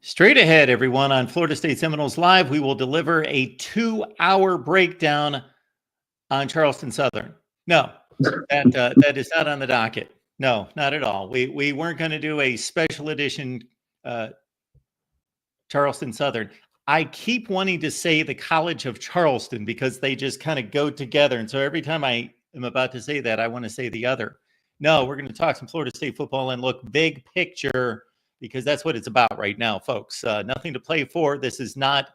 Straight ahead, everyone, on Florida State Seminoles Live, we will deliver a 2-hour breakdown on Charleston Southern. No, that is not on the docket. No, not at all. We weren't going to do a special edition Charleston Southern. I keep wanting to say the College of Charleston because they just kind of go together. And so every time I am about to say that, I want to say the other. No, we're going to talk some Florida State football and look big picture because that's what it's about right now, folks. Nothing to play for. This is not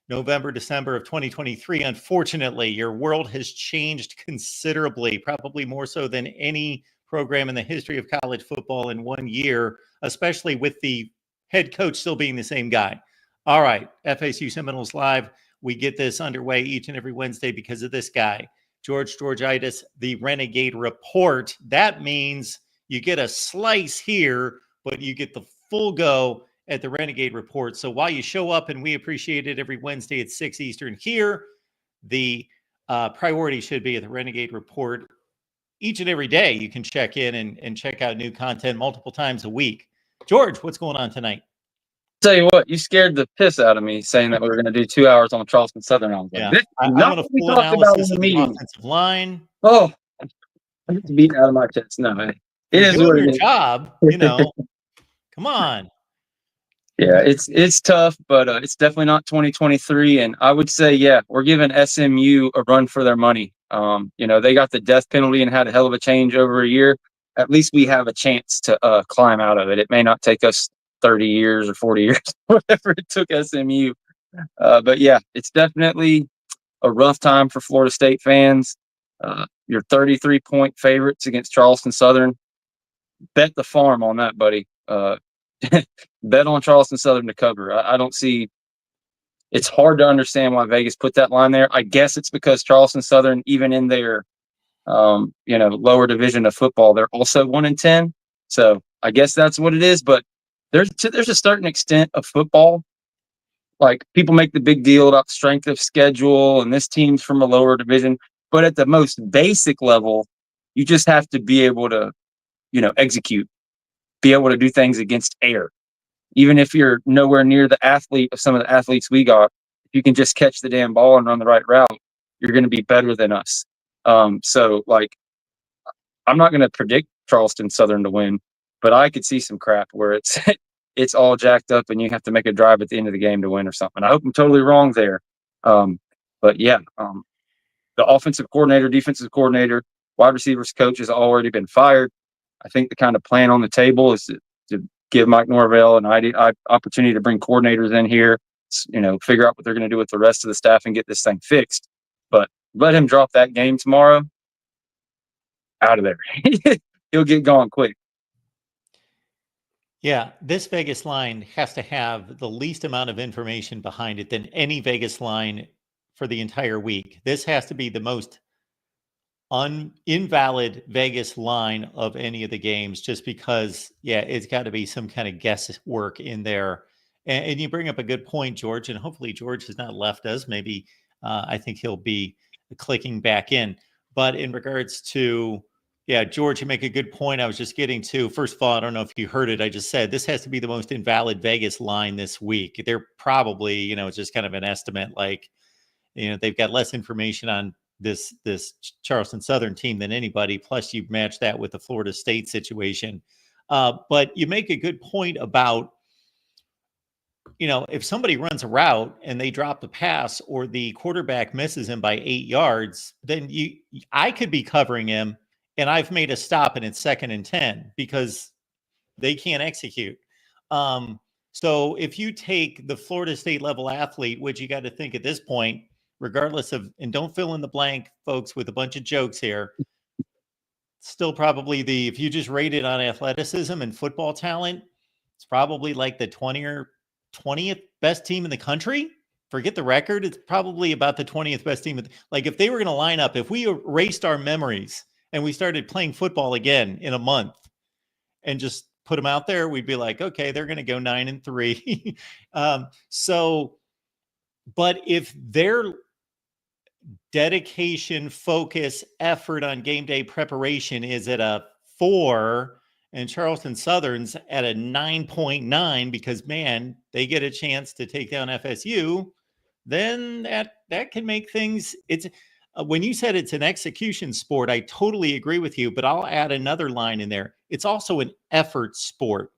November, December of 2023. Unfortunately, your world has changed considerably, probably more so than any program in the history of college football in 1 year, especially with the head coach still being the same guy. All right, FSU Seminoles Live. We get this underway each and every Wednesday because of this guy, George Georgitis, the Renegade Report. That means you get a slice here, but you get the full go at the Renegade Report. So while you show up, and we appreciate it every Wednesday at 6 Eastern here, the priority should be at the Renegade Report. Each and every day you can check in and check out new content multiple times a week. George, what's going on tonight? Tell you what, you scared the piss out of me saying that we were going to do 2 hours on Charleston Southern. I was like, this I is want not a what we full talked about in analysis the of the meeting. offensive line. Oh, I'm just beating out of my chest. No, it You're is doing what it your is. job, Come on. Yeah, it's tough, but it's definitely not 2023. And I would say, yeah, we're giving SMU a run for their money. They got the death penalty and had a hell of a change over a year. At least we have a chance to climb out of it. It may not take us 30 years or 40 years, whatever it took SMU. But yeah, it's definitely a rough time for Florida State fans. You're 33-point favorites against Charleston Southern. Bet the farm on that, buddy. Bet on Charleston Southern to cover. I don't see. It's hard to understand why Vegas put that line there. I guess it's because Charleston Southern, even in their lower division of football, they're also 1-10. So I guess that's what it is. But there's a certain extent of football. Like, people make the big deal about strength of schedule and this team's from a lower division. But at the most basic level, you just have to be able to, execute, be able to do things against air. Even if you're nowhere near the athlete of some of the athletes we got, if you can just catch the damn ball and run the right route, you're going to be better than us. So, I'm not going to predict Charleston Southern to win, but I could see some crap where it's it's all jacked up and you have to make a drive at the end of the game to win or something. I hope I'm totally wrong there. But yeah, the offensive coordinator, defensive coordinator, wide receivers coach has already been fired. I think the kind of plan on the table is to give Mike Norvell an opportunity to bring coordinators in here, figure out what they're going to do with the rest of the staff and get this thing fixed. But let him drop that game tomorrow, out of there. He'll get gone quick. Yeah, this Vegas line has to have the least amount of information behind it than any Vegas line for the entire week. This has to be the most invalid Vegas line of any of the games, just because, it's got to be some kind of guesswork in there. And you bring up a good point, George, and hopefully George has not left us. Maybe I think he'll be clicking back in. But in regards to, George, you make a good point. I was just getting to, first of all, I don't know if you heard it. I just said this has to be the most invalid Vegas line this week. They're probably, it's just kind of an estimate. They've got less information on this Charleston Southern team than anybody. Plus, you match that with the Florida State situation. But you make a good point about, if somebody runs a route and they drop the pass or the quarterback misses him by 8 yards, then I could be covering him and I've made a stop and it's 2nd and 10 because they can't execute. So if you take the Florida State level athlete, which you got to think at this point, regardless of, and don't fill in the blank, folks, with a bunch of jokes here, still probably if you just rate it on athleticism and football talent, it's probably like the 20th best team in the country. Forget the record. It's probably about the 20th best team. Like, if they were going to line up, if we erased our memories and we started playing football again in a month and just put them out there, we'd be like, okay, they're going to go 9-3. But if their dedication, focus, effort on game day preparation is at a 4 and Charleston Southern's at a 9.9 because, man, they get a chance to take down FSU, then that can make things. It's when you said it's an execution sport, I totally agree with you, but I'll add another line in there. It's also an effort sport.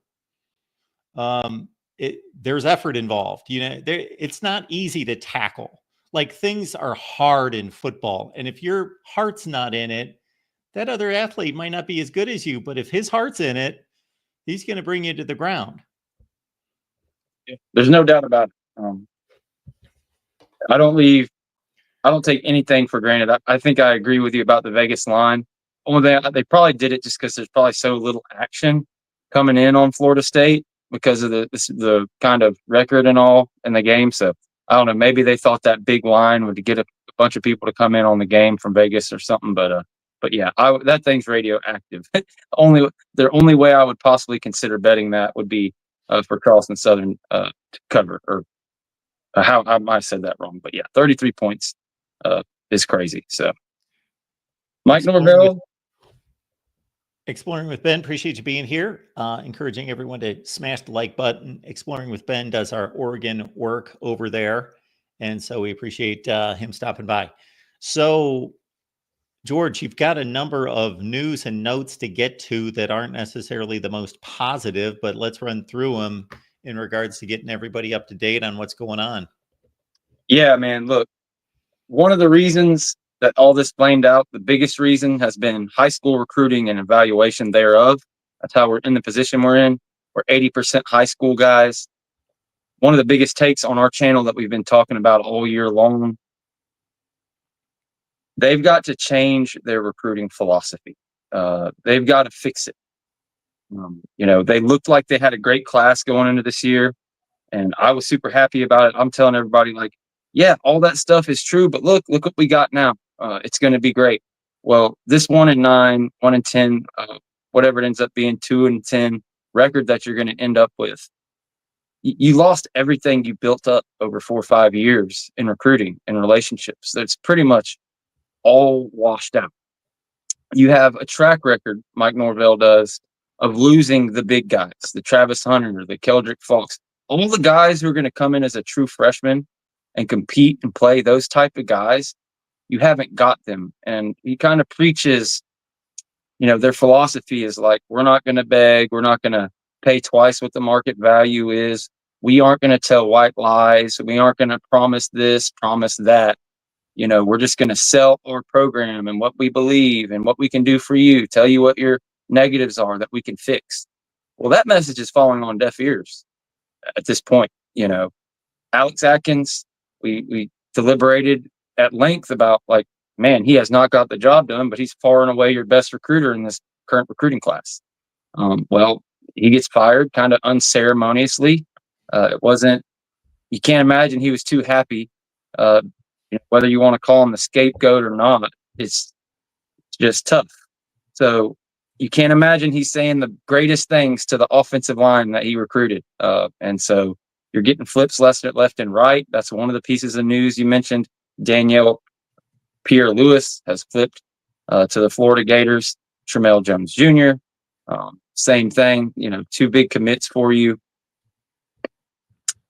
There's effort involved. It's not easy to tackle. Like, things are hard in football, and if your heart's not in it, that other athlete might not be as good as you, but if his heart's in it, he's going to bring you to the ground. There's no doubt about it. I don't take anything for granted. I think I agree with you about the Vegas line. Only thing, they probably did it just because there's probably so little action coming in on Florida State because of the kind of record and all in the game. So I don't know. Maybe they thought that big line would get a bunch of people to come in on the game from Vegas or something. But yeah, that thing's radioactive. The only way I would possibly consider betting that would be for Charleston Southern to cover, or how I might have said that wrong. But yeah, 33 points is crazy. So Mike Norvell. Exploring with Ben, appreciate you being here. Encouraging everyone to smash the like button. Exploring with Ben does our Oregon work over there, and so we appreciate him stopping by. So, George, you've got a number of news and notes to get to that aren't necessarily the most positive, but let's run through them in regards to getting everybody up to date on what's going on. Yeah, man. Look, one of the reasons that all this flamed out, the biggest reason has been high school recruiting and evaluation thereof. That's how we're in the position we're in. We're 80% high school guys. One of the biggest takes on our channel that we've been talking about all year long, they've got to change their recruiting philosophy. They've got to fix it. They looked like they had a great class going into this year, and I was super happy about it. I'm telling everybody, like, yeah, all that stuff is true, but look what we got now. It's going to be great. Well, this 1-9, 1-10, whatever it ends up being, 2-10 record that you're going to end up with, you lost everything you built up over 4 or 5 years in recruiting and relationships. That's pretty much all washed out. You have a track record, Mike Norvell does, of losing the big guys, the Travis Hunter, the Keldrick Fox, all the guys who are going to come in as a true freshman and compete and play, those type of guys. You haven't got them. And he kind of preaches, their philosophy is like, we're not going to beg. We're not going to pay twice what the market value is. We aren't going to tell white lies. We aren't going to promise this, promise that. We're just going to sell our program and what we believe and what we can do for you, tell you what your negatives are that we can fix. Well, that message is falling on deaf ears at this point. Alex Atkins, we deliberated at length about, like, man, he has not got the job done, but he's far and away your best recruiter in this current recruiting class. Well, he gets fired kind of unceremoniously. You can't imagine he was too happy. Whether you want to call him the scapegoat or not, it's just tough. So you can't imagine he's saying the greatest things to the offensive line that he recruited. And so you're getting flips left and right. That's one of the pieces of news you mentioned. Danielle Pierre-Louis has flipped to the Florida Gators. Tramel Jones Jr., same thing. 2 big commits for you.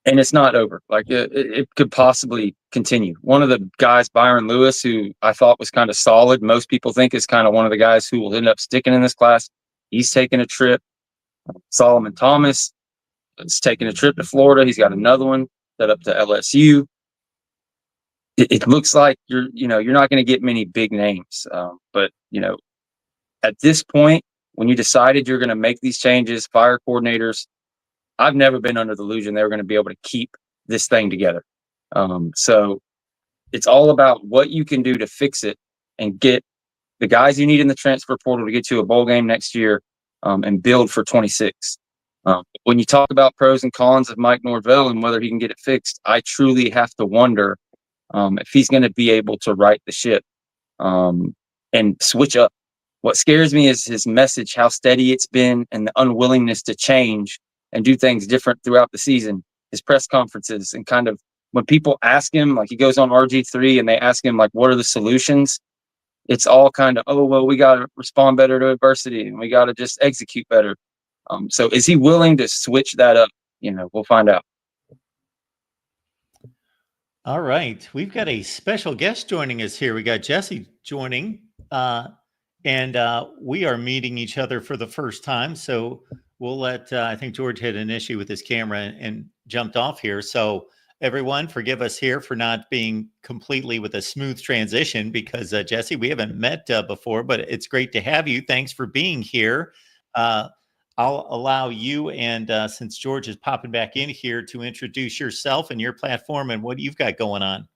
And it's not over. Like, it could possibly continue. One of the guys, Byron Lewis, who I thought was kind of solid, most people think is kind of one of the guys who will end up sticking in this class. He's taking a trip. Solomon Thomas is taking a trip to Florida. He's got another one set up to LSU. It looks like you're not going to get many big names. But at this point, when you decided you're going to make these changes, fire coordinators, I've never been under the illusion they were going to be able to keep this thing together. So it's all about what you can do to fix it and get the guys you need in the transfer portal to get to a bowl game next year, and build for 26. When you talk about pros and cons of Mike Norvell and whether he can get it fixed, I truly have to wonder if he's going to be able to right the ship and switch up. What scares me is his message, how steady it's been, and the unwillingness to change and do things different throughout the season. His press conferences, and kind of when people ask him, like, he goes on RG3 and they ask him, like, what are the solutions? it's all kind of, oh, well, we got to respond better to adversity and we got to just execute better. So is he willing to switch that up? We'll find out. All right. We've got a special guest joining us here. We got Jesse joining, and we are meeting each other for the first time. So we'll let, I think George had an issue with his camera and jumped off here. So everyone, forgive us here for not being completely with a smooth transition because, Jesse, we haven't met before, but it's great to have you. Thanks for being here. I'll allow you, and since George is popping back in here, to introduce yourself and your platform and what you've got going on.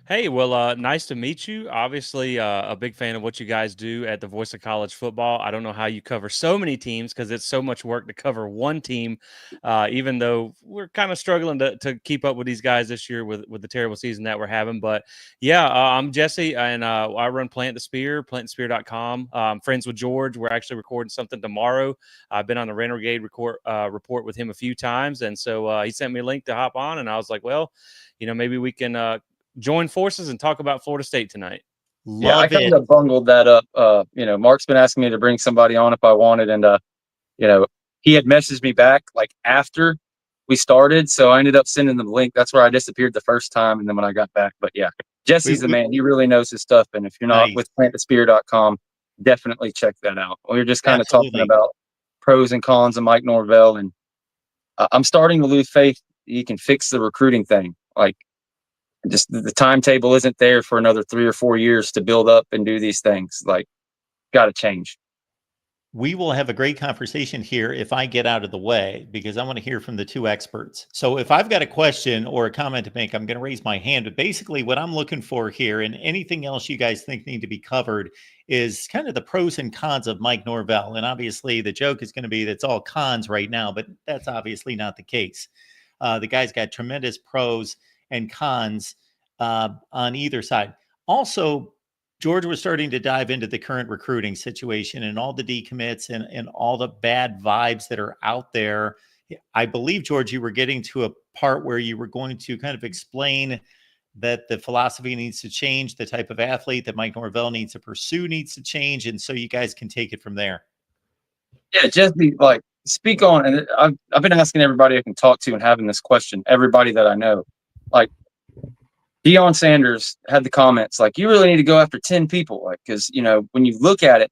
Hey, well, nice to meet you. Obviously, a big fan of what you guys do at the Voice of College Football. I don't know how you cover so many teams because it's so much work to cover one team, even though we're kind of struggling to keep up with these guys this year with the terrible season that we're having. But yeah, I'm Jesse, and I run Plant the Spear, plantspear.com. I'm friends with George. We're actually recording something tomorrow. I've been on the Renegade report with him a few times, and so he sent me a link to hop on, and I was like, well, maybe we can join forces and talk about Florida State tonight. Yeah, I kind of bungled that up. Mark's been asking me to bring somebody on if I wanted, and he had messaged me back like after we started, so I ended up sending them the link. That's where I disappeared the first time, and then when I got back, but yeah, Jesse's the man. He really knows his stuff, and if you're not with plantspear.com, definitely check that out. We were just kind of talking about pros and cons of Mike Norvell, and I'm starting to lose faith he can fix the recruiting thing. Like, just the timetable isn't there for another 3 or 4 years to build up and do these things. Like, got to change. We will have a great conversation here if I get out of the way, because I want to hear from the two experts. So if I've got a question or a comment to make, I'm going to raise my hand. But basically what I'm looking for here, and anything else you guys think need to be covered, is kind of the pros and cons of Mike Norvell. And obviously the joke is going to be that's all cons right now, but that's obviously not the case. The guy's got tremendous pros and cons on either side. Also, George was starting to dive into the current recruiting situation and all the decommits and all the bad vibes that are out there. I believe, George, you were getting to a part where you were going to kind of explain that the philosophy needs to change, the type of athlete that Mike Norvell needs to pursue needs to change, and so you guys can take it from there. Yeah, just speak on, and I've been asking everybody I can talk to and having this question, everybody that I know. Like, Deion Sanders had the comments like, you really need to go after 10 people. Like, because, when you look at it,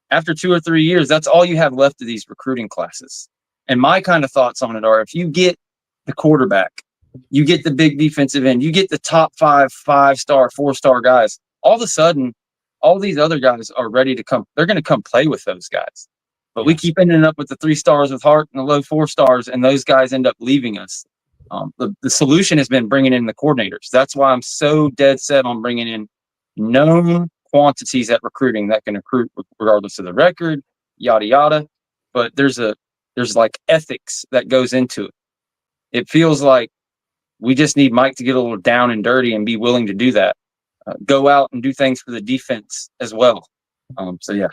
after 2 or 3 years, that's all you have left of these recruiting classes. And my kind of thoughts on it are, if you get the quarterback, you get the big defensive end, you get the top 5-star, 4-star guys, all of a sudden, all these other guys are ready to come. They're going to come play with those guys. But we keep ending up with the 3 stars with heart and the low 4 stars, and those guys end up leaving us. The solution has been bringing in the coordinators. That's why I'm so dead set on bringing in known quantities at recruiting that can recruit regardless of the record, yada yada. But there's like ethics that goes into it. It feels like we just need Mike to get a little down and dirty and be willing to do that. Go out and do things for the defense as well. So yeah,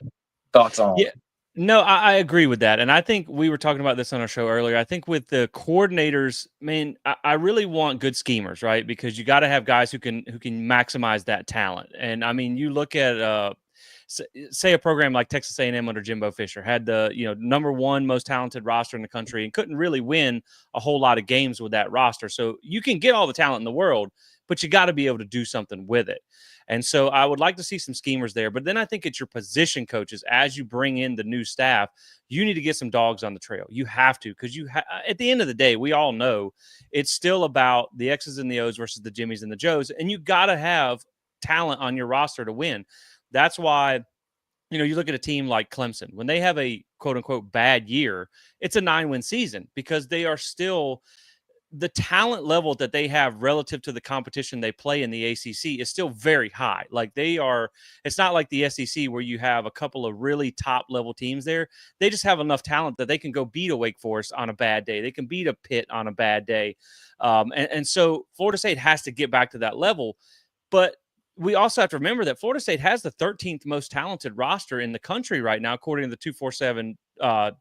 thoughts on it. No, I agree with that. And I think we were talking about this on our show earlier. I think with the coordinators, man, I really want good schemers, right? Because you got to have guys who can maximize that talent. And I mean, you look at say a program like Texas A&M under Jimbo Fisher had the #1 most talented roster in the country and couldn't really win a whole lot of games with that roster. So you can get all the talent in the world, but you got to be able to do something with it. And so I would like to see some schemers there. But then I think it's your position coaches, as you bring in the new staff, you need to get some dogs on the trail. You have to, because at the end of the day, we all know it's still about the X's and the O's versus the Jimmies and the Joes. And you got to have talent on your roster to win. That's why, you look at a team like Clemson, when they have a quote unquote bad year, it's a 9-win season because they are still – the talent level that they have relative to the competition they play in the ACC is still very high. Like it's not like the SEC where you have a couple of really top level teams there. They just have enough talent that they can go beat a Wake Forest on a bad day. They can beat a Pitt on a bad day. And so Florida State has to get back to that level. But we also have to remember that Florida State has the 13th most talented roster in the country right now, according to the 247 talent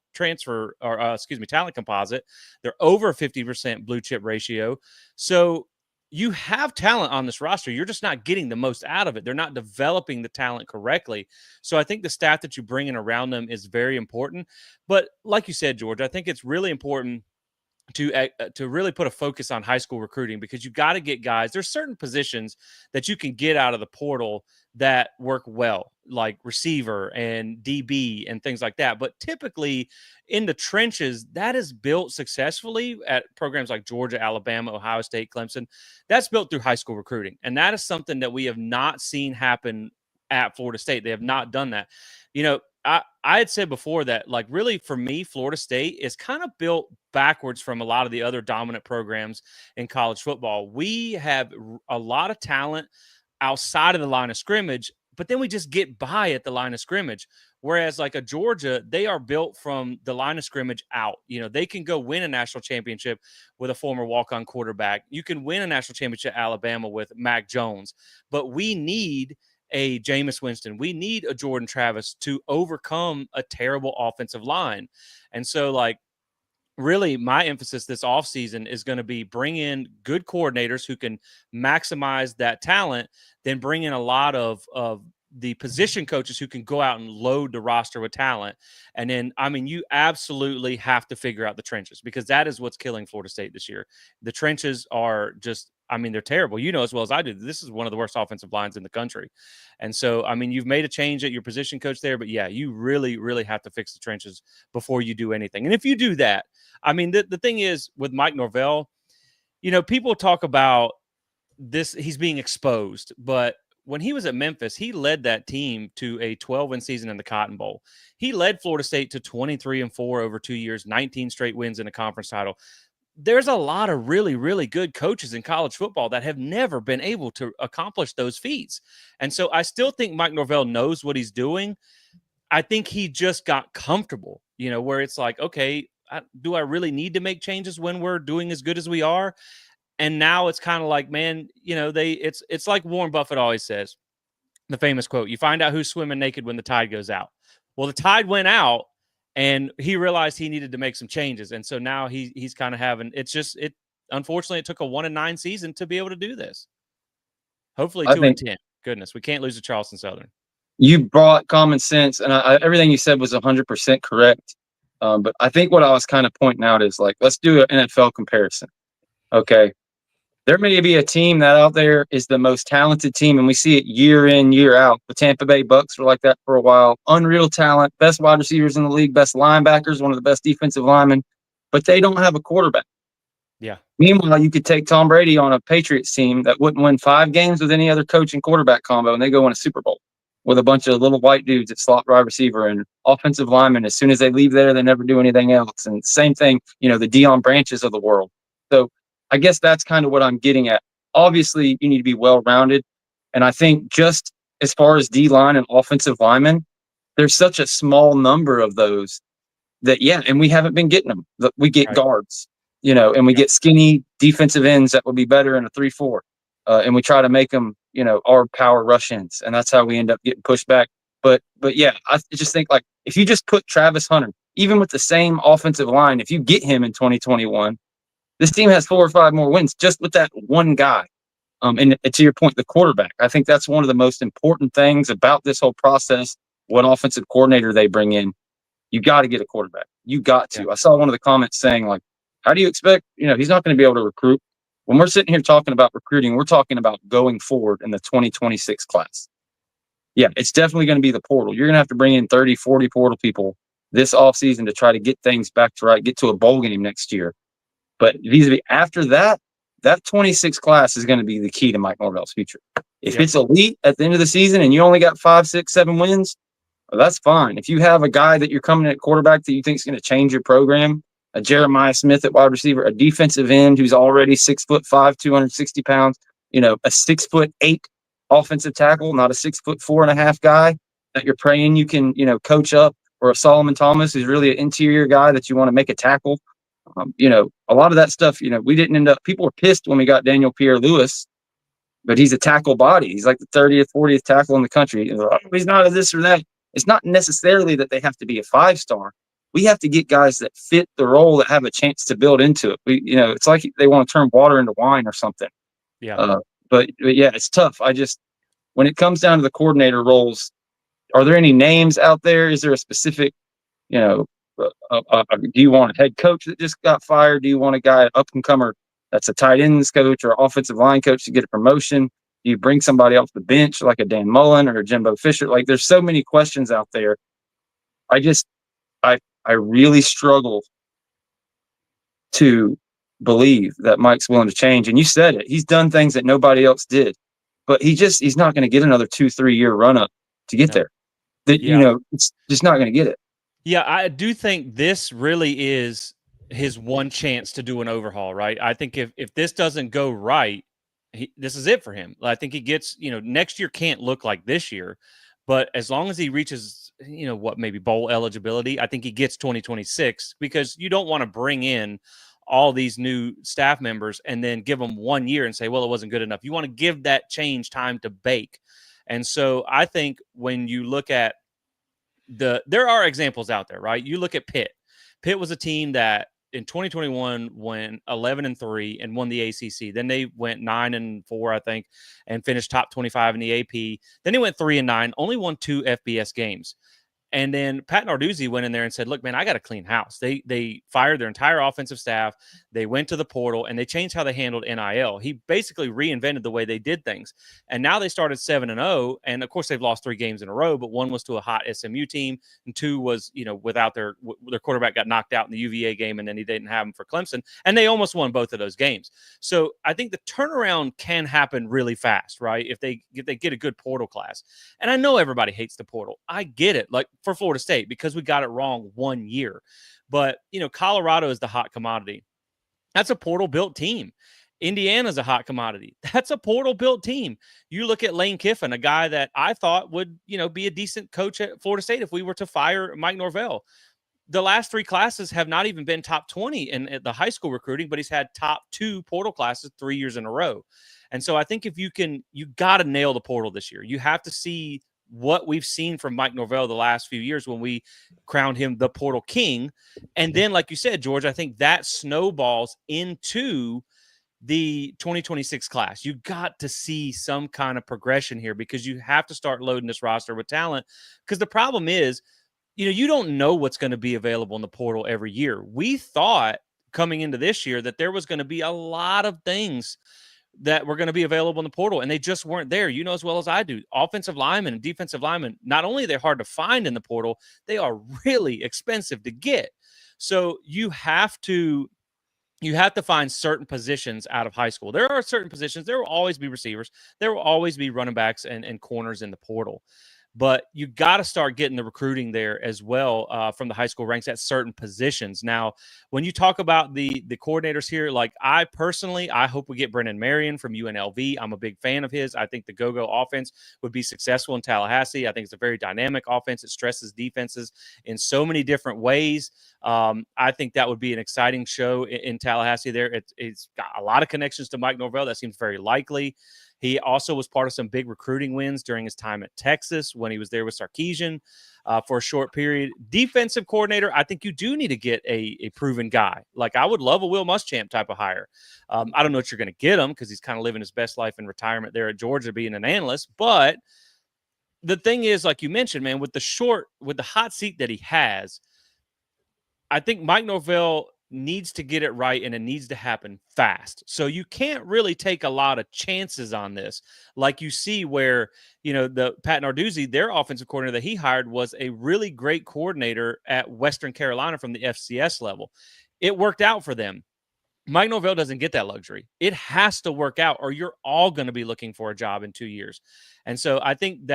composite. They're over 50% blue chip ratio. So you have talent on this roster. You're just not getting the most out of it. They're not developing the talent correctly. So I think the staff that you bring in around them is very important. But like you said, George, I think it's really important to really put a focus on high school recruiting, because you got to get guys. There's certain positions that you can get out of the portal that work well, like receiver and DB and things like that. But typically in the trenches, that is built successfully at programs like Georgia, Alabama, Ohio State, Clemson. That's built through high school recruiting. And that is something that we have not seen happen at Florida State. They have not done that. You know, I had said before that, like, really for me, Florida State is kind of built backwards from a lot of the other dominant programs in college football. We have a lot of talent outside of the line of scrimmage, but then we just get by at the line of scrimmage. Whereas like a Georgia, they are built from the line of scrimmage out. You know, they can go win a national championship with a former walk-on quarterback. You can win a national championship at Alabama with Mac Jones, but we need a Jameis Winston. We need a Jordan Travis to overcome a terrible offensive line. And so, like, really my emphasis this offseason is going to be bring in good coordinators who can maximize that talent, then bring in a lot of the position coaches who can go out and load the roster with talent. And then, I mean, you absolutely have to figure out the trenches, because that is what's killing Florida State this year. The trenches are just, I mean, they're terrible. You know as well as I do, this is one of the worst offensive lines in the country. And so, I mean, you've made a change at your position coach there, but yeah, you really, really have to fix the trenches before you do anything. And if you do that, I mean, the thing is with Mike Norvell, you know, people talk about this, he's being exposed, but when he was at Memphis, he led that team to a 12-win season in the Cotton Bowl. He led Florida State to 23-4 over 2 years, 19 straight wins in a conference title. There's a lot of really, really good coaches in college football that have never been able to accomplish those feats. And so I still think Mike Norvell knows what he's doing. I think he just got comfortable, you know, where it's like, okay, do I really need to make changes when we're doing as good as we are? And now it's kind of like, man, you know, it's like Warren Buffett always says, the famous quote, you find out who's swimming naked when the tide goes out. Well, the tide went out and he realized he needed to make some changes. And so now he's kind of having, unfortunately, it took a 1-9 season to be able to do this. Hopefully 2-10. Goodness, we can't lose to Charleston Southern. You brought common sense, and everything you said was 100% correct. But I think what I was kind of pointing out is, like, let's do an NFL comparison. Okay. There may be a team that out there is the most talented team, and we see it year in, year out. The Tampa Bay Bucks were like that for a while. Unreal talent, best wide receivers in the league, best linebackers, one of the best defensive linemen, but they don't have a quarterback. Yeah. Meanwhile, you could take Tom Brady on a Patriots team that wouldn't win 5 games with any other coach and quarterback combo, and they go win a Super Bowl with a bunch of little white dudes at slot wide receiver and offensive linemen. As soon as they leave there, they never do anything else. And same thing, you know, the Deion Branches of the world. So I guess that's kind of what I'm getting at. Obviously, you need to be well-rounded. And I think just as far as D-line and offensive linemen, there's such a small number of those that, yeah, and we haven't been getting them. We get guards, you know, and we get skinny defensive ends that would be better in a 3-4. And we try to make them, you know, our power rush ins. And that's how we end up getting pushed back. But yeah, I just think, like, if you just put Travis Hunter, even with the same offensive line, if you get him in 2021, this team has 4 or 5 more wins just with that one guy. And to your point, the quarterback, I think that's one of the most important things about this whole process. What offensive coordinator they bring in, you got to get a quarterback. You got to. Yeah. I saw one of the comments saying, like, how do you expect, you know, he's not going to be able to recruit. When we're sitting here talking about recruiting, we're talking about going forward in the 2026 class. Yeah, it's definitely going to be the portal. You're going to have to bring in 30, 40 portal people this offseason to try to get things back to right, get to a bowl game next year. But vis-a-vis after that, that 26 class is going to be the key to Mike Norvell's future. If it's elite at the end of the season and you only got 5, 6, 7 wins, well, that's fine. If you have a guy that you're coming at quarterback that you think is going to change your program, a Jeremiah Smith at wide receiver, a defensive end who's already 6'5", 260 pounds, you know, a 6'8" offensive tackle, not a 6'4.5" guy that you're praying you can, you know, coach up, or a Solomon Thomas who's really an interior guy that you want to make a tackle. You know, a lot of that stuff, you know, we didn't end up, people were pissed when we got Daniel Pierre-Louis, but he's a tackle body. He's like the 30th, 40th tackle in the country. He's not a this or that. It's not necessarily that they have to be a 5-star. We have to get guys that fit the role, that have a chance to build into it. You know, it's like they want to turn water into wine or something. Yeah. But yeah, it's tough. When it comes down to the coordinator roles, are there any names out there? Is there a specific, you know, do you want a head coach that just got fired? Do you want a guy, up and comer, that's a tight ends coach or offensive line coach to get a promotion? Do you bring somebody off the bench like a Dan Mullen or a Jimbo Fisher? Like, there's so many questions out there. I really struggle to believe that Mike's willing to change. And you said it. He's done things that nobody else did, but he's not going to get another 2-3 year run up to get there. It's just not going to get it. Yeah, I do think this really is his one chance to do an overhaul, right? I think if this doesn't go right, this is it for him. I think he gets, next year can't look like this year, but as long as he reaches, maybe bowl eligibility, I think he gets 2026, because you don't want to bring in all these new staff members and then give them 1 year and say, well, it wasn't good enough. You want to give that change time to bake. And so I think when you look at there are examples out there, right? You look at Pitt. Pitt was a team that in 2021 went 11-3 and won the ACC. Then they went 9-4, I think, and finished top 25 in the AP. Then they went 3-9, only won 2 FBS games. And then Pat Narduzzi went in there and said, look, man, I got a clean house. They fired their entire offensive staff. They went to the portal and they changed how they handled NIL. He basically reinvented the way they did things. And now they started 7-0. And of course, they've lost 3 games in a row, but 1 was to a hot SMU team. And 2 was, without their quarterback got knocked out in the UVA game. And then he didn't have him for Clemson. And they almost won both of those games. So I think the turnaround can happen really fast, right? If they get a good portal class. And I know everybody hates the portal. I get it. Like, for Florida State, because we got it wrong 1 year. But, Colorado is the hot commodity. That's a portal-built team. Indiana's a hot commodity. That's a portal-built team. You look at Lane Kiffin, a guy that I thought would, be a decent coach at Florida State if we were to fire Mike Norvell. The last 3 classes have not even been top 20 in the high school recruiting, but he's had top 2 portal classes 3 years in a row. And so I think if you got to nail the portal this year. You have to see what we've seen from Mike Norvell the last few years when we crowned him the portal king. And then, like you said, George, I think that snowballs into the 2026 class. You got to see some kind of progression here, because you have to start loading this roster with talent. Because the problem is, you don't know what's going to be available in the portal every year. We thought coming into this year that there was going to be a lot of things that were going to be available in the portal, and they just weren't there. You know as well as I do, offensive linemen and defensive linemen, not only are they hard to find in the portal, they are really expensive to get. So you have to find certain positions out of high school. There are certain positions. There will always be receivers. There will always be running backs and corners in the portal. But you got to start getting the recruiting there as well from the high school ranks at certain positions. Now, when you talk about the coordinators here, like I hope we get Brennan Marion from UNLV. I'm a big fan of his. I think the go-go offense would be successful in Tallahassee. I think it's a very dynamic offense. It stresses defenses in so many different ways. I think that would be an exciting show in Tallahassee there. It's got a lot of connections to Mike Norvell. That seems very likely. He also was part of some big recruiting wins during his time at Texas when he was there with Sarkisian for a short period. Defensive coordinator, I think you do need to get a proven guy. Like, I would love a Will Muschamp type of hire. I don't know if you're going to get him, because he's kind of living his best life in retirement there at Georgia being an analyst. But the thing is, like you mentioned, man, with the hot seat that he has, I think Mike Norvell needs to get it right, and it needs to happen fast. So you can't really take a lot of chances on this. Like you see where, the Pat Narduzzi, their offensive coordinator that he hired, was a really great coordinator at Western Carolina from the FCS level. It worked out for them. Mike Norvell doesn't get that luxury. It has to work out, or you're all going to be looking for a job in 2 years. And so I think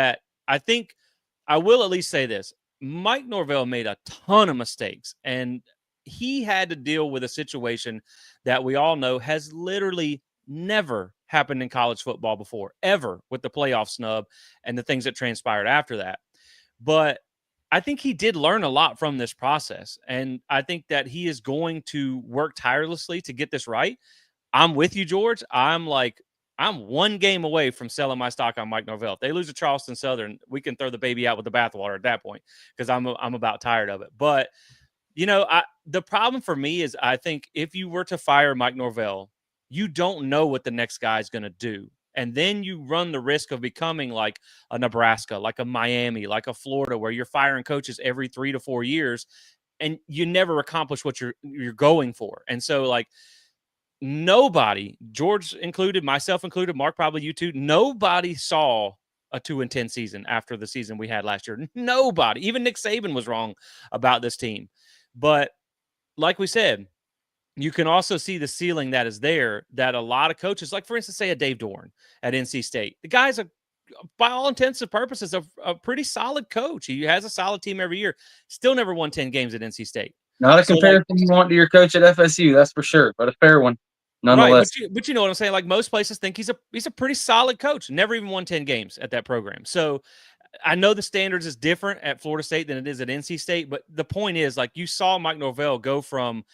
I will at least say this. Mike Norvell made a ton of mistakes, and he had to deal with a situation that we all know has literally never happened in college football before, ever, with the playoff snub and the things that transpired after that. But I think he did learn a lot from this process, and I think that he is going to work tirelessly to get this right. I'm with you, George. I'm 1 game away from selling my stock on Mike Norvell. If they lose to Charleston Southern, we can throw the baby out with the bathwater at that point, because I'm about tired of it. But the problem for me is, I think if you were to fire Mike Norvell, you don't know what the next guy is going to do. And then you run the risk of becoming like a Nebraska, like a Miami, like a Florida, where you're firing coaches every 3 to 4 years and you never accomplish what you're going for. And so, like, nobody, George included, myself included, Mark, probably you too, nobody saw a 2-10 season after the season we had last year. Nobody. Even Nick Saban was wrong about this team. But like we said, you can also see the ceiling that is there, that a lot of coaches, like for instance, say a Dave Doran at NC State. The guy's by all intents and purposes, a pretty solid coach. He has a solid team every year. Still never won 10 games at NC State. Not a So, comparison you want to your coach at FSU, that's for sure, but a fair one nonetheless. Right, but you know what I'm saying? Like, most places think he's a pretty solid coach. Never even won 10 games at that program. So I know the standards is different at Florida State than it is at NC State, but the point is, like, you saw Mike Norvell go from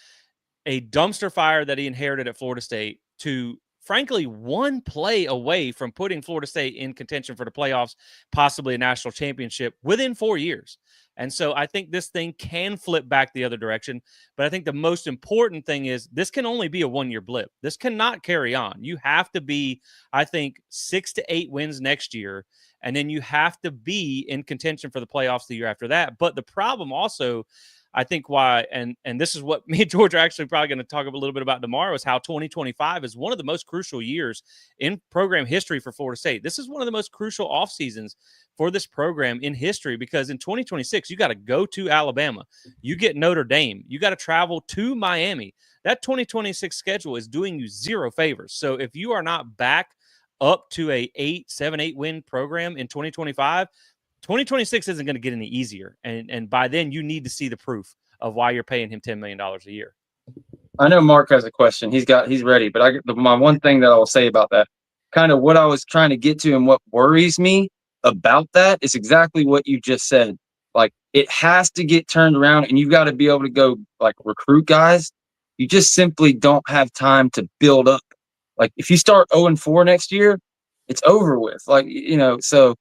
a dumpster fire that he inherited at Florida State to, frankly, one play away from putting Florida State in contention for the playoffs, possibly a national championship within 4 years. And so I think this thing can flip back the other direction. But I think the most important thing is this can only be a one-year blip. This cannot carry on. You have to be, I think, 6 to 8 wins next year. And then you have to be in contention for the playoffs the year after that. But the problem also, I think why, and this is what me and George are actually probably going to talk a little bit about tomorrow, is how 2025 is one of the most crucial years in program history for Florida State. This is one of the most crucial off seasons for this program in history, because in 2026, you got to go to Alabama. You get Notre Dame. You got to travel to Miami. That 2026 schedule is doing you zero favors. So if you are not back up to a 7-8 win program in 2025, 2026 isn't going to get any easier. And by then, you need to see the proof of why you're paying him $10 million a year. I know Mark has a question. He's ready. But my one thing that I will say about that, kind of what I was trying to get to and what worries me about that is exactly what you just said. Like, it has to get turned around, and you've got to be able to go, like, recruit guys. You just simply don't have time to build up. Like, if you start 0-4 next year, it's over with. Like, so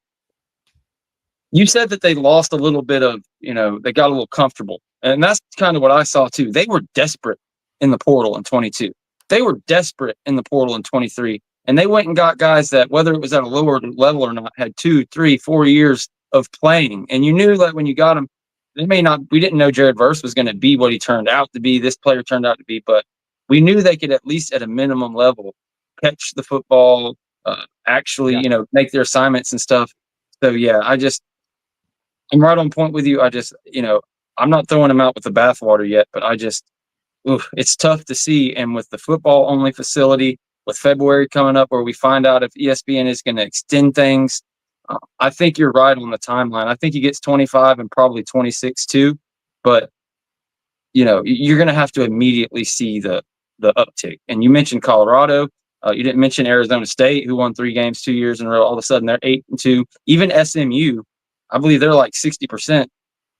you said that they lost a little bit of, they got a little comfortable. And that's kind of what I saw too. They were desperate in the portal in 22. They were desperate in the portal in 23. And they went and got guys that, whether it was at a lower level or not, had 2, 3, 4 years of playing. And you knew that when you got them, we didn't know Jared Verse was going to be what he turned out to be, this player turned out to be, but we knew they could at least at a minimum level catch the football, actually, make their assignments and stuff. So, yeah, I'm right on point with you. I'm not throwing them out with the bathwater yet, but it's tough to see. And with the football only facility, with February coming up where we find out if ESPN is going to extend things, I think you're right on the timeline. I think he gets 25 and probably 26 too, but you're going to have to immediately see the uptick. And you mentioned Colorado. You didn't mention Arizona State, who won 3 games 2 years in a row. All of a sudden they're 8-2. Even SMU, I believe they're like 60%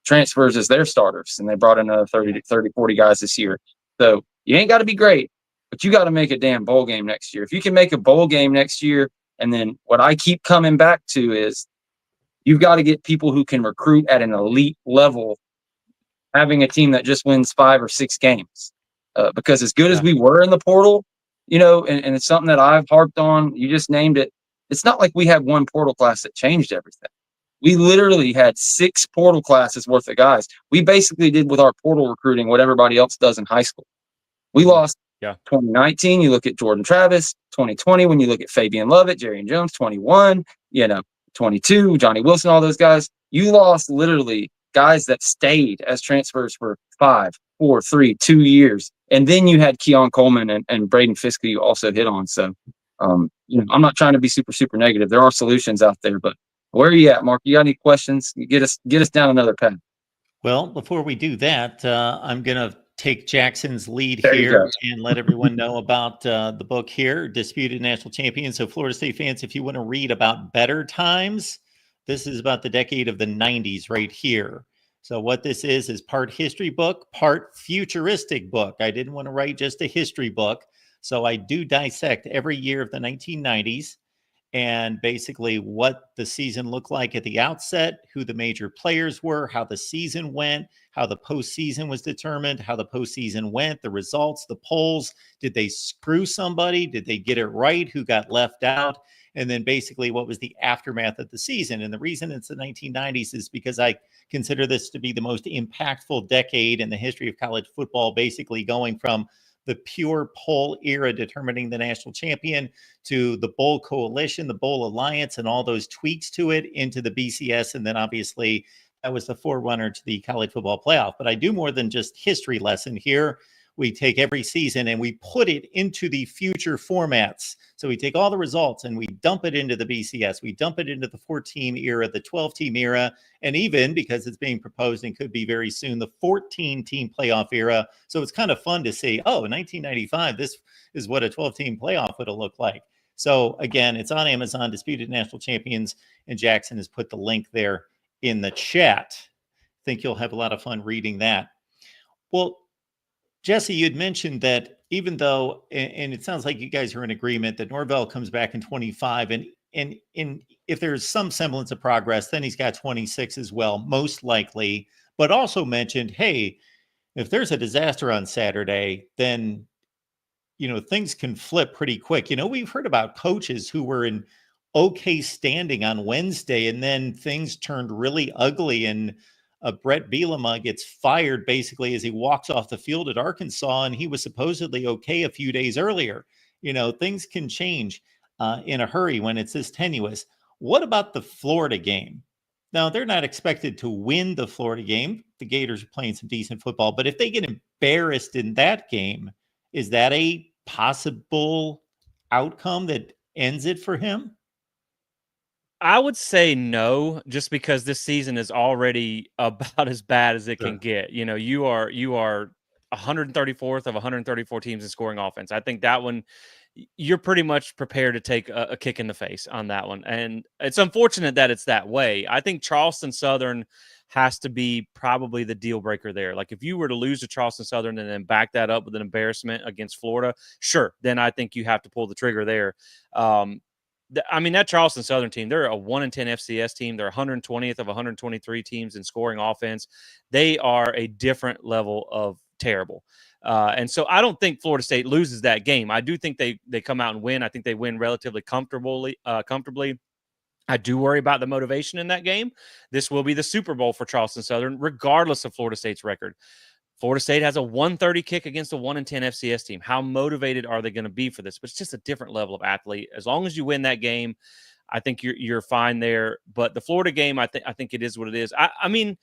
transfers as their starters, and they brought in another 30, 40 guys this year. So you ain't got to be great, but you got to make a damn bowl game next year. If you can make a bowl game next year, and then what I keep coming back to is you've got to get people who can recruit at an elite level, having a team that just wins 5 or 6 games. Because as good as we were in the portal, and it's something that I've harped on, you just named it. It's not like we had one portal class that changed everything. We literally had 6 portal classes worth of guys. We basically did with our portal recruiting what everybody else does in high school. We lost 2019. You look at Jordan Travis. 2020, when you look at Fabian Lovett, Jerry Jones. 21, 22, Johnny Wilson, all those guys. You lost literally guys that stayed as transfers for 5, 4, 3, 2 years. And then you had Keon Coleman and Braden Fiske you also hit on. So, I'm not trying to be super, super negative. There are solutions out there, but where are you at, Mark? You got any questions? Get us down another path. Well, before we do that, I'm going to take Jackson's lead There you here go. and let everyone know about the book here, Disputed National Champions. So Florida State fans, if you want to read about better times, this is about the decade of the 90s right here. So what this is part history book, part futuristic book. I didn't want to write just a history book. So I do dissect every year of the 1990s. and basically what the season looked like at the outset, who the major players were, how the season went, how the postseason was determined, how the postseason went, the results, the polls. Did they screw somebody? Did they get it right? Who got left out? And then basically what was the aftermath of the season. And the reason it's the 1990s is because I consider this to be the most impactful decade in the history of college football, basically going from the pure poll era determining the national champion to the bowl coalition, the bowl alliance, and all those tweaks to it into the BCS. And then obviously that was the forerunner to the college football playoff. But I do more than just history lesson here. We take every season and we put it into the future formats. So we take all the results and we dump it into the BCS. We dump it into the 4-team era, the 12-team era, and even, because it's being proposed and could be very soon, the 14-team playoff era. So it's kind of fun to see, oh, in 1995, this is what a 12-team playoff would have looked like. So again, it's on Amazon, Disputed National Champions, and Jackson has put the link there in the chat. I think you'll have a lot of fun reading that. Well, Jesse, you'd mentioned that even though, and it sounds like you guys are in agreement that Norvell comes back in 25, and if there's some semblance of progress, then he's got 26 as well, most likely, but also mentioned, hey, if there's a disaster on Saturday, then, things can flip pretty quick. We've heard about coaches who were in okay standing on Wednesday, and then things turned really ugly, and Brett Bielema gets fired basically as he walks off the field at Arkansas, and he was supposedly okay a few days earlier. Things can change in a hurry when it's this tenuous. What about the Florida game? Now, they're not expected to win the Florida game. The Gators are playing some decent football, but if they get embarrassed in that game, is that a possible outcome that ends it for him? I would say no, just because this season is already about as bad as it can get. You are 134th of 134 teams in scoring offense. I think that one, you're pretty much prepared to take a kick in the face on that one. And it's unfortunate that it's that way. I think Charleston Southern has to be probably the deal breaker there. Like if you were to lose to Charleston Southern and then back that up with an embarrassment against Florida, sure, then I think you have to pull the trigger there. That Charleston Southern team, they're a 1-10 FCS team. They're 120th of 123 teams in scoring offense. They are a different level of terrible. And so I don't think Florida State loses that game. I do think they come out and win. I think they win relatively comfortably. I do worry about the motivation in that game. This will be the Super Bowl for Charleston Southern, regardless of Florida State's record. Florida State has a 130 kick against a 1-10 FCS team. How motivated are they going to be for this? But it's just a different level of athlete. As long as you win that game, I think you're fine there. But the Florida game, I think it is what it is. I mean,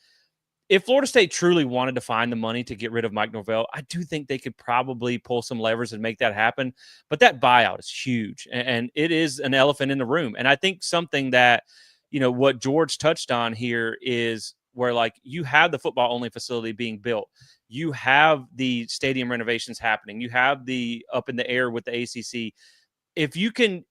if Florida State truly wanted to find the money to get rid of Mike Norvell, I do think they could probably pull some levers and make that happen. But that buyout is huge, and it is an elephant in the room. And I think something that, what George touched on here is where, like, you have the football only facility being built. You have the stadium renovations happening. You have the up in the air with the ACC. If you can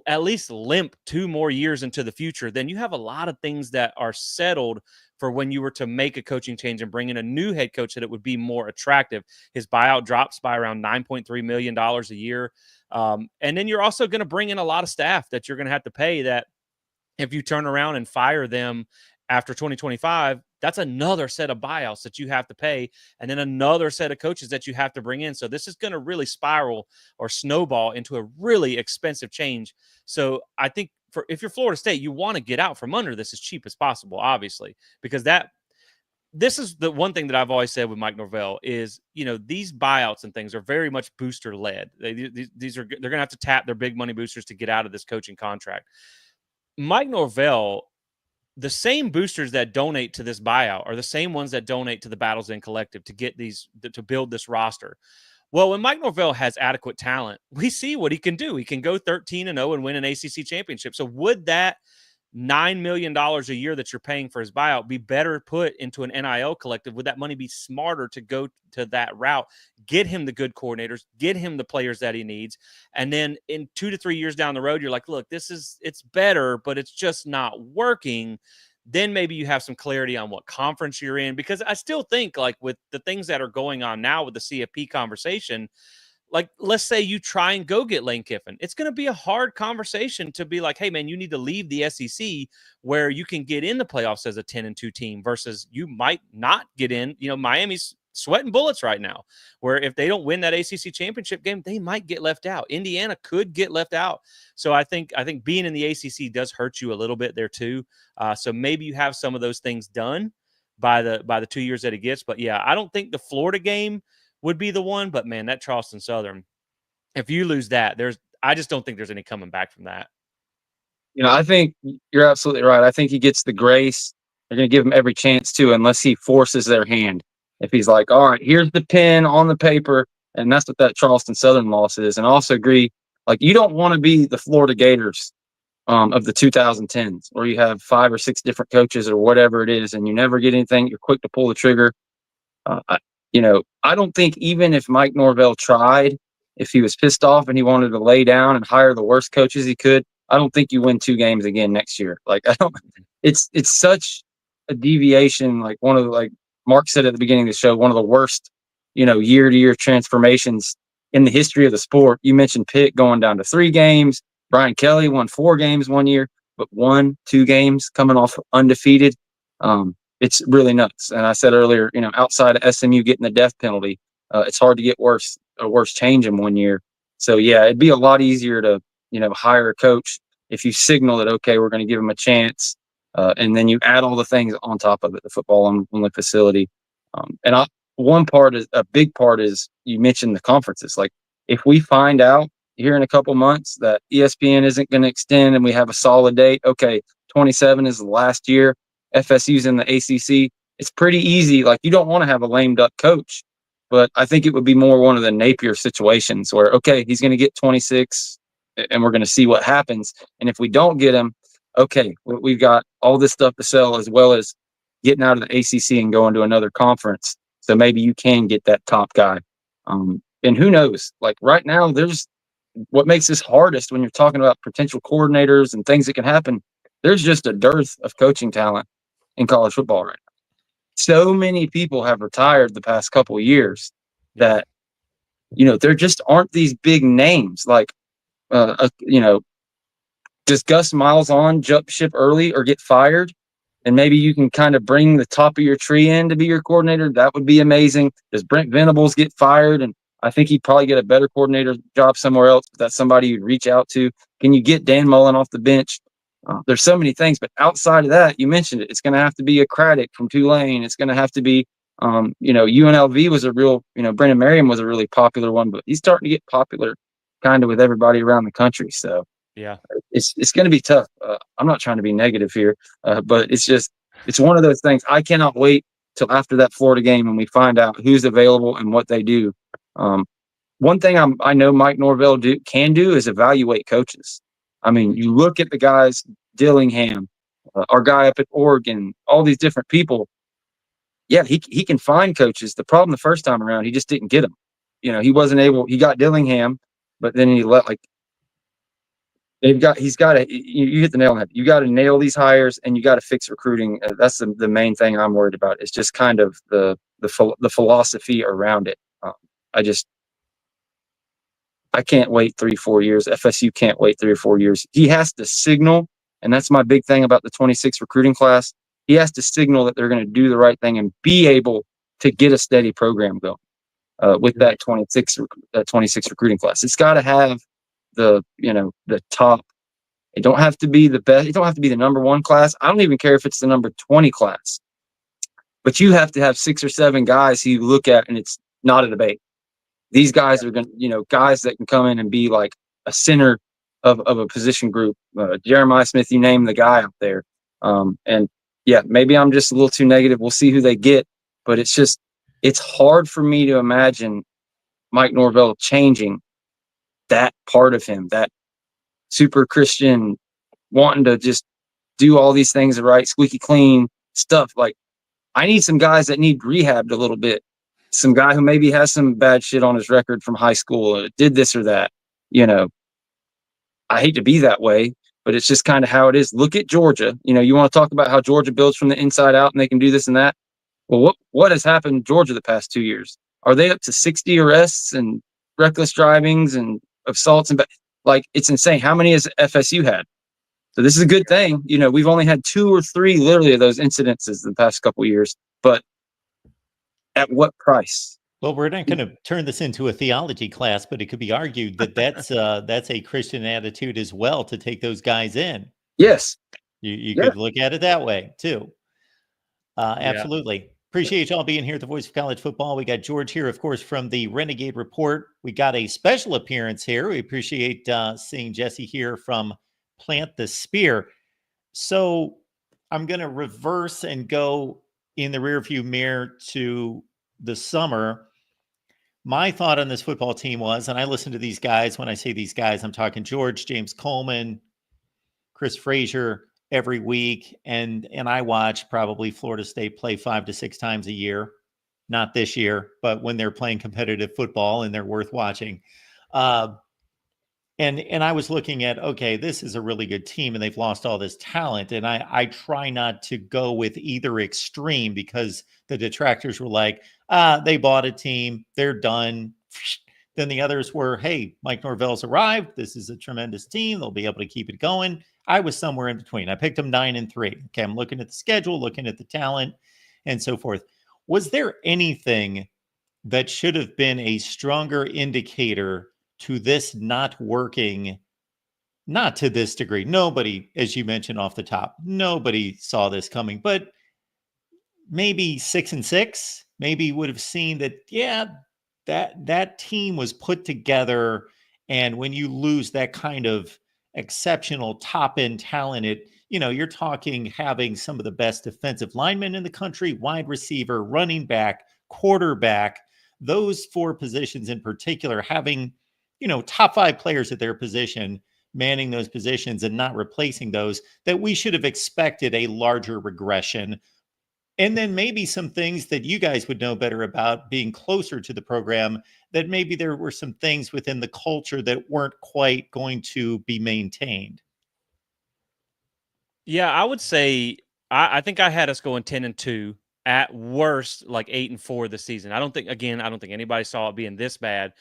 at least limp 2 more years into the future, then you have a lot of things that are settled for when you were to make a coaching change and bring in a new head coach that it would be more attractive. His buyout drops by around $9.3 million a year. And then you're also going to bring in a lot of staff that you're going to have to pay that if you turn around and fire them after 2025, that's another set of buyouts that you have to pay, and then another set of coaches that you have to bring in. So this is going to really spiral or snowball into a really expensive change. So I think if you're Florida State, you want to get out from under this as cheap as possible, obviously, because this is the one thing that I've always said with Mike Norvell is, these buyouts and things are very much booster led. They're going to have to tap their big money boosters to get out of this coaching contract. Mike Norvell, the same boosters that donate to this buyout are the same ones that donate to the Battles End Collective to build this roster. Well, when Mike Norvell has adequate talent, we see what he can do. He can go 13-0 and win an ACC championship. So would that $9 million a year that you're paying for his buyout be better put into an NIL collective? Would that money be smarter to go to that route, get him the good coordinators, get him the players that he needs? And then in 2 to 3 years down the road, you're like, look, it's better, but it's just not working. Then maybe you have some clarity on what conference you're in, because I still think, like, with the things that are going on now with the CFP conversation, like, let's say you try and go get Lane Kiffin. It's going to be a hard conversation to be like, hey, man, you need to leave the SEC where you can get in the playoffs as a 10-2 team versus you might not get in. Miami's sweating bullets right now, where if they don't win that ACC championship game, they might get left out. Indiana could get left out. So I think being in the ACC does hurt you a little bit there too. So maybe you have some of those things done by the 2 years that it gets. But yeah, I don't think the Florida game would be the one, but man, that Charleston Southern, if you lose that, I just don't think there's any coming back from that. I think you're absolutely right. I think he gets the grace. They're going to give him every chance to, unless he forces their hand. If he's like, all right, here's the pen on the paper, and that's what that Charleston Southern loss is. And I also agree, like, you don't want to be the Florida Gators of the 2010s, where you have 5 or 6 different coaches or whatever it is, and you never get anything. You're quick to pull the trigger. I don't think even if Mike Norvell tried, if he was pissed off and he wanted to lay down and hire the worst coaches he could, I don't think you win 2 games again next year. Like, it's such a deviation. Like like Mark said at the beginning of the show, one of the worst, year-to-year transformations in the history of the sport. You mentioned Pitt going down to 3 games. Brian Kelly won 4 games one year, but 1-2 games coming off undefeated. It's really nuts. And I said earlier, outside of SMU getting the death penalty, it's hard to get a worse change in 1 year. So yeah, it'd be a lot easier to, hire a coach if you signal that, okay, we're going to give him a chance. And then you add all the things on top of it, the football on the facility. A big part is you mentioned the conferences. Like, if we find out here in a couple months that ESPN isn't going to extend and we have a solid date, okay, 27 is the last year, FSU's in the ACC, it's pretty easy. Like, you don't want to have a lame duck coach, but I think it would be more one of the Napier situations where, okay, he's going to get 26 and we're going to see what happens. And if we don't get him, okay, we've got all this stuff to sell, as well as getting out of the ACC and going to another conference. So maybe you can get that top guy. And who knows? Like, right now, there's what makes this hardest when you're talking about potential coordinators and things that can happen. There's just a dearth of coaching talent in college football right now. So many people have retired the past couple of years that, there just aren't these big names. Like, does Gus Miles jump ship early or get fired? And maybe you can kind of bring the top of your tree in to be your coordinator. That would be amazing. Does Brent Venables get fired? And I think he'd probably get a better coordinator job somewhere else. If that's somebody you'd reach out to. Can you get Dan Mullen off the bench? There's so many things, but outside of that, you mentioned it. It's going to have to be a Craddock from Tulane. It's going to have to be, UNLV was a real, Brennan Merriam was a really popular one, but he's starting to get popular kind of with everybody around the country. So yeah, it's going to be tough. I'm not trying to be negative here, but it's one of those things. I cannot wait till after that Florida game when we find out who's available and what they do. One thing I know Mike Norvell can do is evaluate coaches. I mean, you look at the guys, Dillingham, our guy up at Oregon, all these different people. Yeah, he can find coaches. The problem the first time around, he just didn't get them. He wasn't able. He got Dillingham, but then he he's got to. You hit the nail on the head. You got to nail these hires, and you got to fix recruiting. That's the main thing I'm worried about. It's just kind of the philosophy around it. I can't wait 3-4 years. FSU can't wait 3 or 4 years. He has to signal, and that's my big thing about the 26 recruiting class. He has to signal that they're going to do the right thing and be able to get a steady program going with that 26 recruiting class. It's got to have the top. It don't have to be the best. It don't have to be the number 1 class. I don't even care if it's the number 20 class. But you have to have 6 or 7 guys who you look at, and it's not a debate. These guys are going to, guys that can come in and be like a center of a position group. Jeremiah Smith, you name the guy out there. And yeah, maybe I'm just a little too negative. We'll see who they get. But it's hard for me to imagine Mike Norvell changing that part of him, that super Christian, wanting to just do all these things right, squeaky clean stuff. Like, I need some guys that need rehabbed a little bit. Some guy who maybe has some bad shit on his record from high school, did this or that. I hate to be that way, but it's just kind of how it is. Look at Georgia. You want to talk about how Georgia builds from the inside out and they can do this and that. Well, what has happened in Georgia the past 2 years? Are they up to 60 arrests and reckless drivings and assaults, and like it's insane. How many has FSU had? So this is a good thing. You know, we've only had 2 or 3 literally of those incidences the past couple of years, but at what price? Well, we're not going to turn this into a theology class, but it could be argued that that's a Christian attitude as well, to take those guys in. Yes. You Yeah. could look at it that way too. Yeah. Absolutely. Appreciate y'all being here at the Voice of College Football. We got George here, of course, from the Renegade Report. We got a special appearance here. We appreciate seeing Jesse here from Plant the Spear. So I'm going to reverse and go in the rearview mirror to the summer. My thought on this football team was, and I listen to these guys. When I say these guys, I'm talking George, James Coleman, Chris Frazier every week. And I watch probably Florida State play 5 to 6 times a year. Not this year, but when they're playing competitive football and they're worth watching. And I was looking at, okay, this is a really good team and they've lost all this talent. And I try not to go with either extreme, because the detractors were like, they bought a team, they're done. Then the others were, hey, Mike Norvell's arrived. This is a tremendous team. They'll be able to keep it going. I was somewhere in between. I picked them 9-3. Okay, I'm looking at the schedule, looking at the talent, and so forth. Was there anything that should have been a stronger indicator to this not working? Not to this degree. Nobody, as you mentioned off the top, nobody saw this coming, but maybe 6-6, maybe would have seen that, yeah, that team was put together. And when you lose that kind of exceptional top end talent, you're talking having some of the best defensive linemen in the country, wide receiver, running back, quarterback, those 4 positions in particular, having, top 5 players at their position, manning those positions and not replacing those, that we should have expected a larger regression. And then maybe some things that you guys would know better about, being closer to the program, that maybe there were some things within the culture that weren't quite going to be maintained. Yeah, I would say I think I had us going 10-2, at worst like 8-4 this season. I don't think anybody saw it being this bad.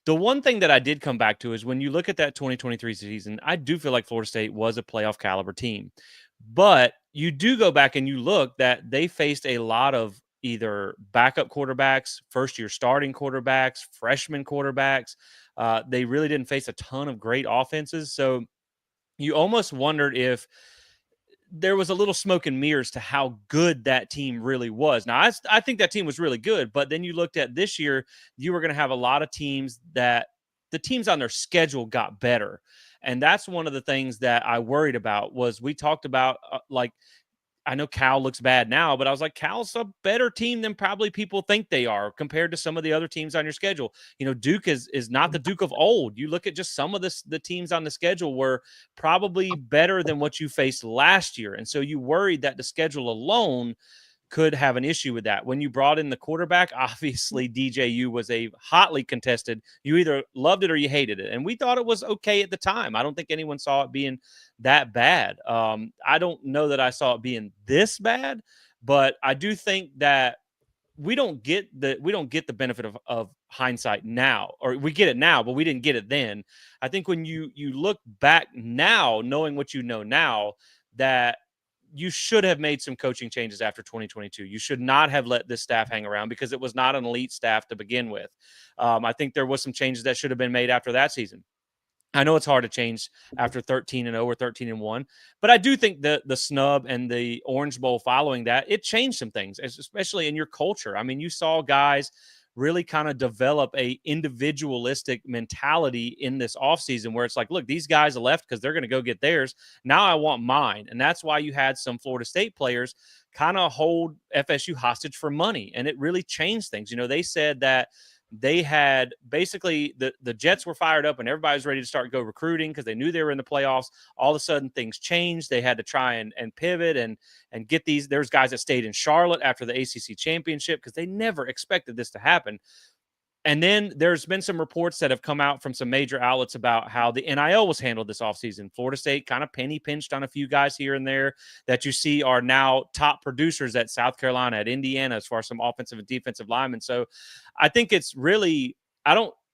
The one thing that I did come back to is when you look at that 2023 season, I do feel like Florida State was a playoff caliber team. But you do go back and you look that they faced a lot of either backup quarterbacks, first-year starting quarterbacks, freshman quarterbacks. They really didn't face a ton of great offenses. So you almost wondered if there was a little smoke and mirrors to how good that team really was. Now, I think that team was really good, but then you looked at this year, you were going to have a lot of teams that the teams on their schedule got better. And that's one of the things that I worried about. Was we talked about, I know Cal looks bad now, but I was like, Cal's a better team than probably people think they are compared to some of the other teams on your schedule. Duke is not the Duke of old. You look at just some of the teams on the schedule were probably better than what you faced last year. And so you worried that the schedule alone could have an issue with that. When you brought in the quarterback, obviously DJU was a hotly contested. You either loved it or you hated it. And we thought it was okay at the time. I don't think anyone saw it being that bad. I don't know that I saw it being this bad, but I do think that we don't get the benefit of hindsight now, or we get it now, but we didn't get it then. I think when you look back now, knowing what you know now, that you should have made some coaching changes after 2022. You should not have let this staff hang around, because it was not an elite staff to begin with. I think there was some changes that should have been made after that season. I know it's hard to change after 13-0 or 13-1, but I do think the snub and the Orange Bowl following that, it changed some things, especially in your culture. I mean, you saw guys really kind of develop a individualistic mentality in this offseason, where it's like, look, these guys are left because they're going to go get theirs. Now I want mine. And that's why you had some Florida State players kind of hold FSU hostage for money. And it really changed things. They said that they had basically the Jets were fired up and everybody was ready to start go recruiting because they knew they were in the playoffs. All of a sudden things changed. They had to try and pivot and get these. There's guys that stayed in Charlotte after the ACC championship because they never expected this to happen. And then there's been some reports that have come out from some major outlets about how the NIL was handled this offseason. Florida State kind of penny pinched on a few guys here and there that you see are now top producers at South Carolina, at Indiana, as far as some offensive and defensive linemen. So I think it's really,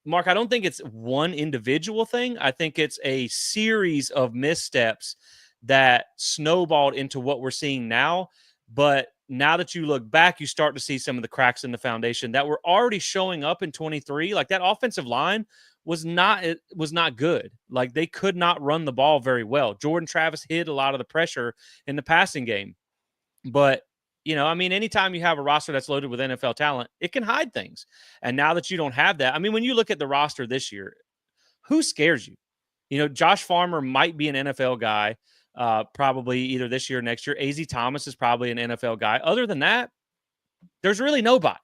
Mark, I don't think it's one individual thing. I think it's a series of missteps that snowballed into what we're seeing now. But now that you look back, you start to see some of the cracks in the foundation that were already showing up in 23. Like that offensive line was not good. Like they could not run the ball very well. Jordan Travis hid a lot of the pressure in the passing game. But I mean, anytime you have a roster that's loaded with NFL talent, it can hide things. And now that you don't have that, I mean, when you look at the roster this year, who scares you? Josh Farmer might be an NFL guy, probably either this year or next year. AZ Thomas is probably an NFL guy. Other than that, there's really nobody.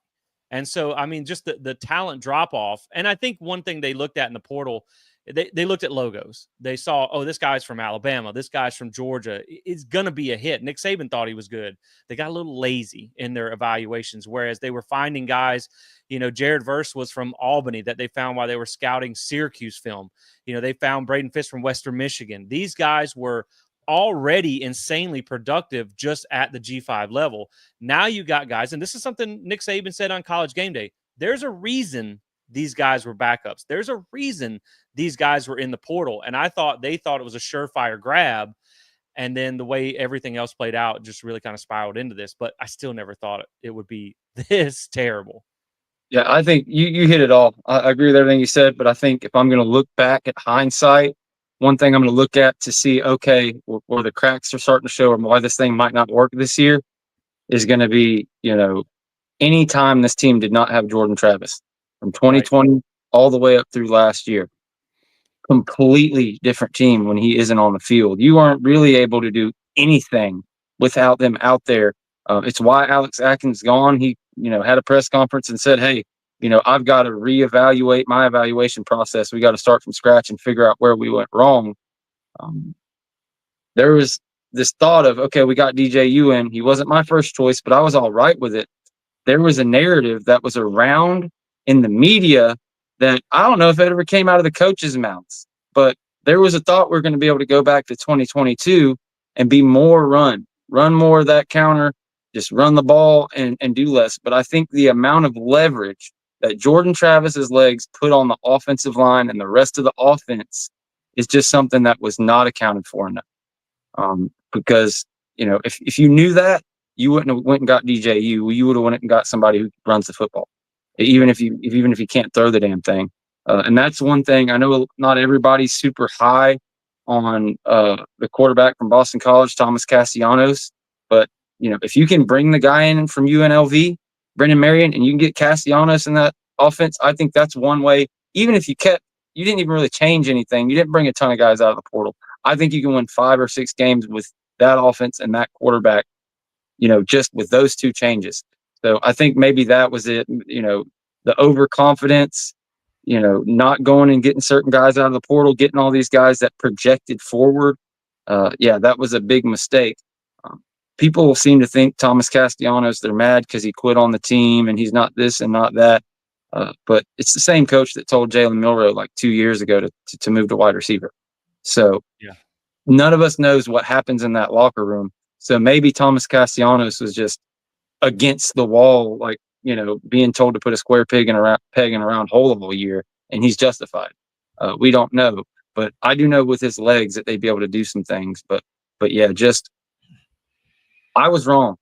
And so, I mean, just the talent drop off. And I think one thing they looked at in the portal, they looked at logos. They saw, oh, this guy's from Alabama. This guy's from Georgia. It's going to be a hit. Nick Saban thought he was good. They got a little lazy in their evaluations, whereas they were finding guys, Jared Verse was from Albany that they found while they were scouting Syracuse film. They found Braden Fisk from Western Michigan. These guys were already insanely productive just at the G5 level. Now you got guys, and this is something Nick Saban said on College Game Day. There's a reason these guys were backups. There's a reason these guys were in the portal. And they thought it was a surefire grab. And then the way everything else played out just really kind of spiraled into this. But I still never thought it would be this terrible. Yeah, I think you hit it all. I agree with everything you said, but I think if I'm going to look back at hindsight, one thing I'm going to look at to see, okay, where the cracks are starting to show or why this thing might not work this year is going to be, any time this team did not have Jordan Travis from 2020 all the way up through last year. Completely different team when he isn't on the field. You aren't really able to do anything without them out there. It's why Alex Atkins gone. He, had a press conference and said, hey, I've got to reevaluate my evaluation process. We got to start from scratch and figure out where we went wrong. There was this thought of, okay, we got DJU in. He wasn't my first choice, but I was all right with it. There was a narrative that was around in the media that I don't know if it ever came out of the coaches' mouths, but there was a thought we're going to be able to go back to 2022 and be more run more of that counter, just run the ball and do less. But I think the amount of leverage that Jordan Travis's legs put on the offensive line and the rest of the offense is just something that was not accounted for enough. Because, if you knew that, you wouldn't have went and got DJU. You would have went and got somebody who runs the football, even if you can't throw the damn thing. And that's one thing. I know not everybody's super high on the quarterback from Boston College, Thomas Castellanos, but if you can bring the guy in from UNLV, Brendan Marion, and you can get Castellanos in that offense, I think that's one way. Even if you didn't even really change anything. You didn't bring a ton of guys out of the portal. I think you can win 5 or 6 games with that offense and that quarterback, just with those 2 changes. So I think maybe that was it, the overconfidence, not going and getting certain guys out of the portal, getting all these guys that projected forward. That was a big mistake. People seem to think Thomas Castellanos, they're mad because he quit on the team and he's not this and not that. But it's the same coach that told Jalen Milroe like 2 years ago to move to wide receiver. So none of us knows what happens in that locker room. So maybe Thomas Castellanos was just against the wall, like, being told to put a square peg in a round hole all year, and he's justified. We don't know. But I do know with his legs that they'd be able to do some things. But yeah, I was wrong.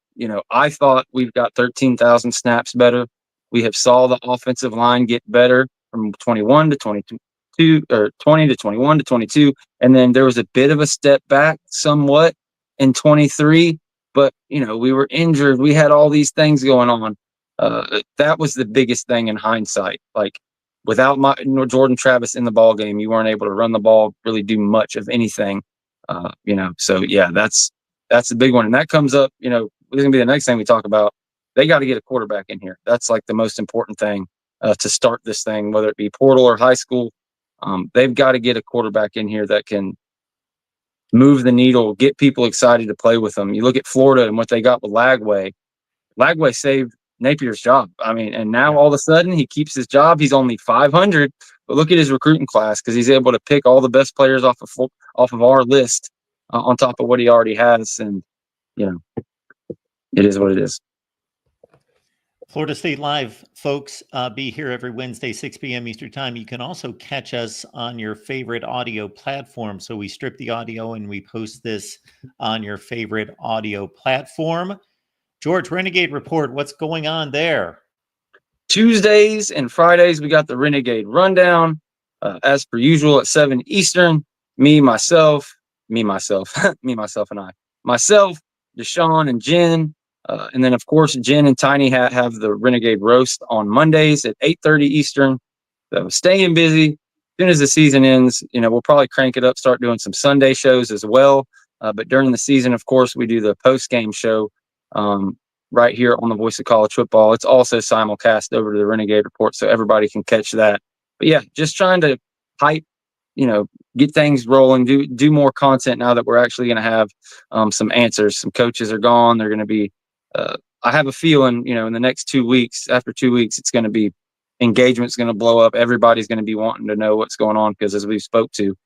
I thought we've got 13,000 snaps better. We have saw the offensive line get better from 21 to 22, or 20 to 21 to 22. And then there was a bit of a step back somewhat in 23, but we were injured. We had all these things going on. That was the biggest thing in hindsight. Like without Jordan Travis in the ball game, you weren't able to run the ball, really do much of anything. So yeah, that's the big one. And that comes up, this is gonna be the next thing we talk about. They got to get a quarterback in here. That's like the most important thing to start this thing, whether it be portal or high school. They've got to get a quarterback in here that can move the needle, get people excited to play with them. You look at Florida and what they got with Lagway. Lagway saved Napier's job. I mean, and now all of a sudden he keeps his job. He's only 500, but look at his recruiting class because he's able to pick all the best players off of our list on top of what he already has. And, it is what it is. Florida State Live, folks, be here every Wednesday, 6 p.m. Eastern Time. You can also catch us on your favorite audio platform. So we strip the audio and we post this on your favorite audio platform. George, Renegade Report, what's going on there? Tuesdays and Fridays, we got the Renegade Rundown, as per usual at 7 Eastern. Myself, and I. Myself, Deshaun, and Jen. And then, of course, Jen and Tiny have the Renegade Roast on Mondays at 8:30 Eastern. So staying busy. As soon as the season ends, we'll probably crank it up, start doing some Sunday shows as well. But during the season, of course, we do the post-game show right here on the Voice of College Football. It's also simulcast over to the Renegade Report, so everybody can catch that. But yeah, just trying to hype, get things rolling, do more content now that we're actually going to have some answers. Some coaches are gone. They're going to be, I have a feeling, in the next 2 weeks, after 2 weeks, it's going to be, engagement's going to blow up. Everybody's going to be wanting to know what's going on because, as we've spoke to,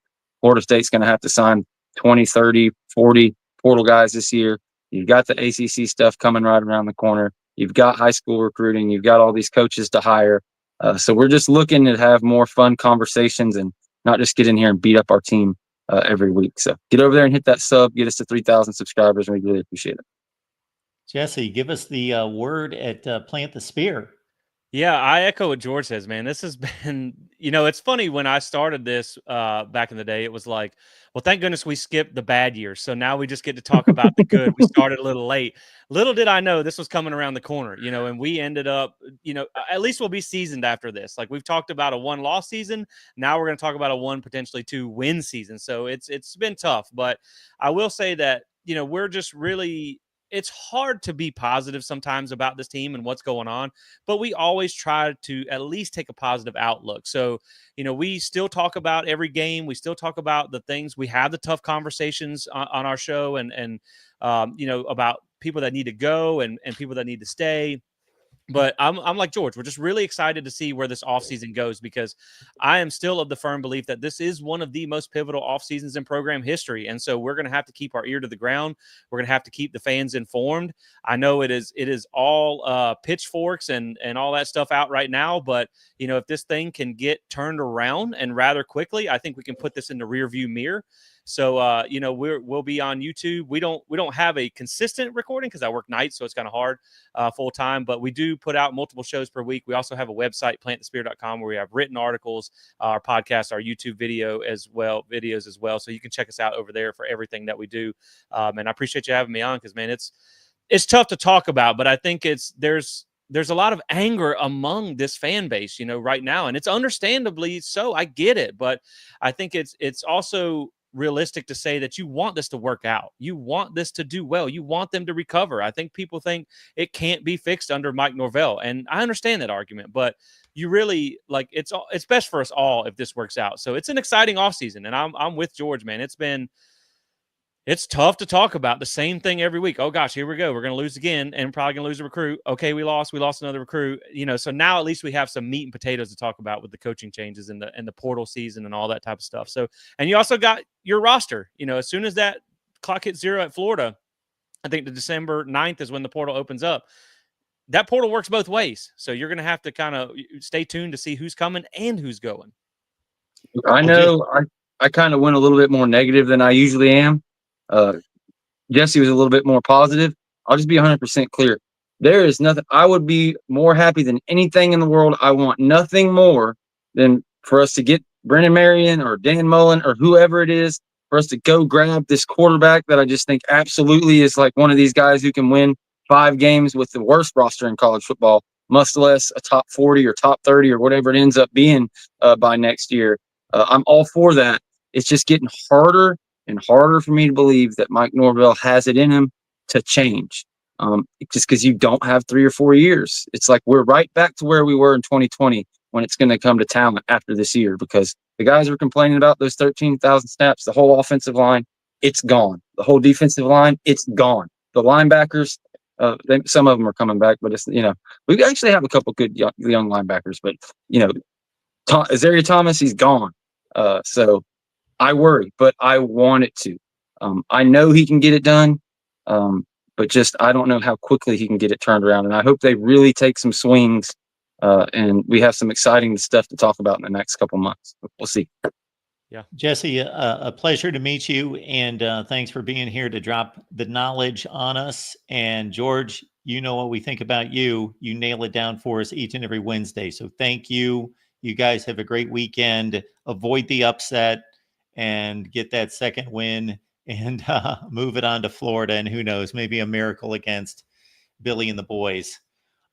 Florida State's going to have to sign 20, 30, 40 portal guys this year. You've got the ACC stuff coming right around the corner. You've got high school recruiting. You've got all these coaches to hire. So we're just looking to have more fun conversations and not just get in here and beat up our team every week. So get over there and hit that sub. Get us to 3,000 subscribers, and we really appreciate it. Jesse, give us the word at Plant the Spear. Yeah, I echo what George says, man. This has been, it's funny when I started this back in the day, it was like, well, thank goodness we skipped the bad years. So now we just get to talk about the good. We started a little late. Little did I know this was coming around the corner, and we ended up, at least we'll be seasoned after this. Like we've talked about a 1-loss season. Now we're going to talk about a 1, potentially 2-win season. So it's been tough, but I will say that, we're just really, it's hard to be positive sometimes about this team and what's going on, but we always try to at least take a positive outlook. So, we still talk about every game. We still talk about the things. We have the tough conversations on our show and about people that need to go and people that need to stay. But I'm like George. We're just really excited to see where this offseason goes because I am still of the firm belief that this is one of the most pivotal off seasons in program history. And so we're going to have to keep our ear to the ground. We're going to have to keep the fans informed. I know it is all pitchforks and all that stuff out right now. But, if this thing can get turned around and rather quickly, I think we can put this in the rear view mirror. So, we'll be on YouTube. We don't have a consistent recording because I work nights, so it's kind of hard full time. But we do put out multiple shows per week. We also have a website, plantthespear.com, where we have written articles, our podcast, our YouTube videos as well. So you can check us out over there for everything that we do. And I appreciate you having me on because, man, it's tough to talk about, but I think there's a lot of anger among this fan base, right now, and it's understandably so. I get it, but I think it's also realistic to say that you want this to work out. You want this to do well. You want them to recover. I think people think it can't be fixed under Mike Norvell, and I understand that argument, but you really it's best for us all if this works out. So it's an exciting offseason, and I'm with George, man. It's tough to talk about the same thing every week. Oh gosh, here we go. We're going to lose again and probably going to lose a recruit. Okay, we lost another recruit. So now at least we have some meat and potatoes to talk about with the coaching changes and the portal season and all that type of stuff. So, and you also got your roster. As soon as that clock hits 0 at Florida, I think the December 9th is when the portal opens up. That portal works both ways. So you're going to have to kind of stay tuned to see who's coming and who's going. I know I kind of went a little bit more negative than I usually am. Jesse was a little bit more positive. I'll just be 100% clear. There is nothing. I would be more happy than anything in the world. I want nothing more than for us to get Brennan Marion or Dan Mullen or whoever it is, for us to go grab this quarterback that I just think absolutely is like one of these guys who can win 5 games with the worst roster in college football, much less a top 40 or top 30 or whatever it ends up being by next year. I'm all for that. It's just getting harder and harder for me to believe that Mike Norvell has it in him to change. Just because you don't have 3 or 4 years. It's like we're right back to where we were in 2020 when it's going to come to talent after this year, because the guys were complaining about those 13,000 snaps, the whole offensive line, it's gone. The whole defensive line, it's gone. The linebackers, some of them are coming back, but it's, we actually have a couple good young linebackers, but, Azaria Thomas, he's gone. So I worry, but I want it to. I know he can get it done. but just I don't know how quickly he can get it turned around. And I hope they really take some swings, and we have some exciting stuff to talk about in the next couple months. We'll see. Jesse, a pleasure to meet you, and thanks for being here to drop the knowledge on us. And George, you know what we think about you. You nail it down for us each and every Wednesday. So thank you. You guys have a great weekend. Avoid the upset and get that second win and move it on to Florida. And who knows, maybe a miracle against Billy and the boys.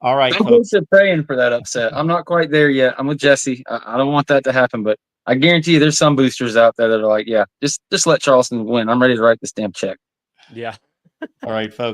All right, I'm folks. also praying for that upset. I'm not quite there yet. I'm with Jesse. I don't want that to happen, but I guarantee you there's some boosters out there that are like, yeah, just let Charleston win. I'm ready to write this damn check. Yeah. All right, folks.